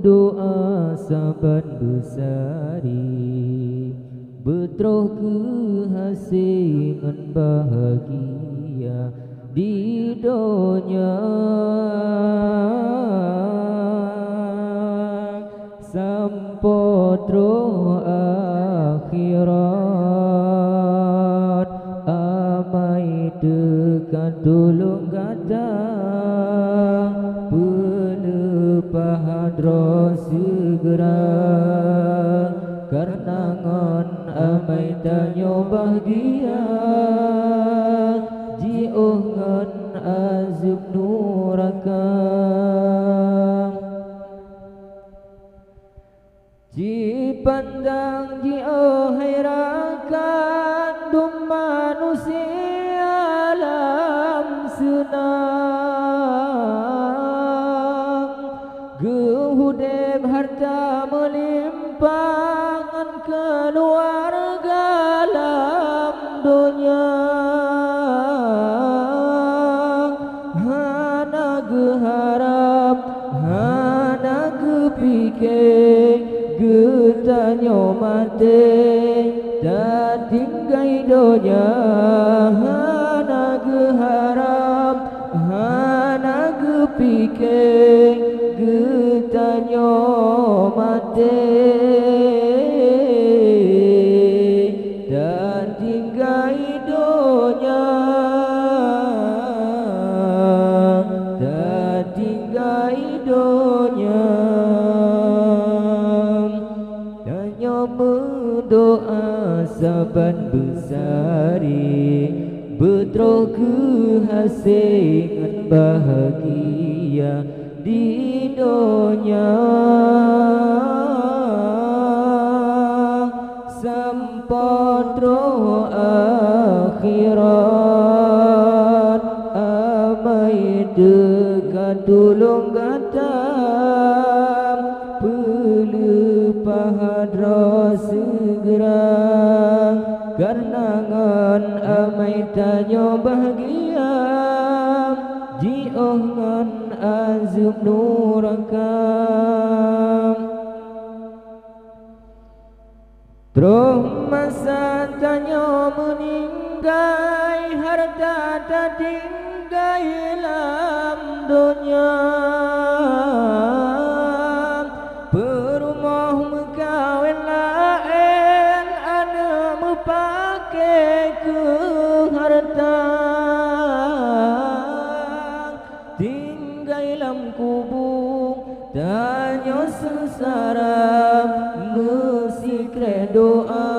doa saban besari betroh kehasingan bahagia di dunia sampodro akhirat amai dekat tulung kata pelepahadro segera karena ngon amai tanyo bahagia ji'uh ngon azub nuraka ji pandang ji'uh hairakan dum manusia alam senang gehudem harta melimpahkan keluarga dalam dunia hana geharap hana gepikir getanyo mati dan tinggai dunia hana geharap hana gepikir getanyo mati dan tinggai dunia dan tinggai dunia danyo berdoa saban besari betroh kehasingan bahagia di dunia sampodro akhirat amai dekat tulung gatam pelepahadro segera karena ngon amai tanyo bahagia ji'uh ngon azub nuraka Troh masa tanyo meninggai harta tak tinggai dalam dunia perumah mekawin lain ana mepake ke harta tinggai dalam kubur tanyo sengsara mesikre doa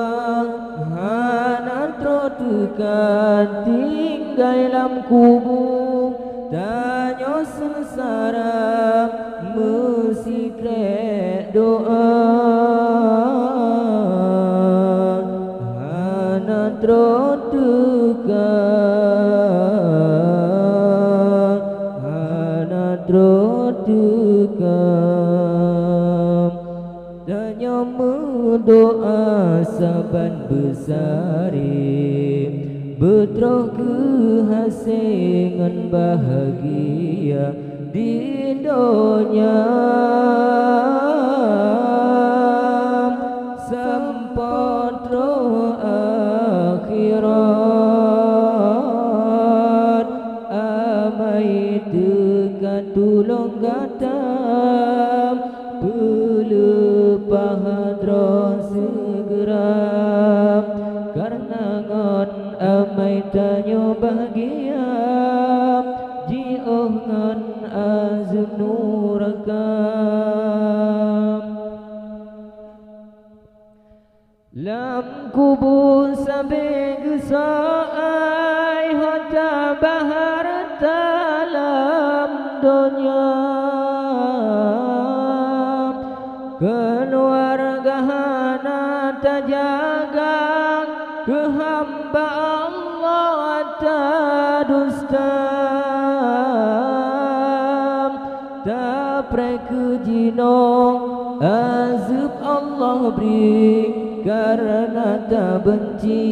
hana trotukan tinggai dalam kubur tanyo sengsara mesikre doa hana trotukan hana trotukan danyo doa saban besari betroh kehasingan bahagia di dunia sampodro akhirat amai dekat tulung gatam pelepahadro segera karena ngon amai tanyo bahagia ji'uh ngon azub nuraka lam kubur sampai gesai hota bahar dalam dunia keluarga hana terjaga kehamba Allah tak dusta tak prekejino azab Allah beri karena tak benci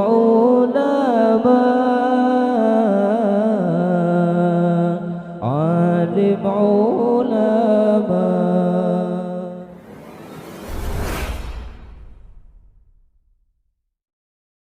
ulama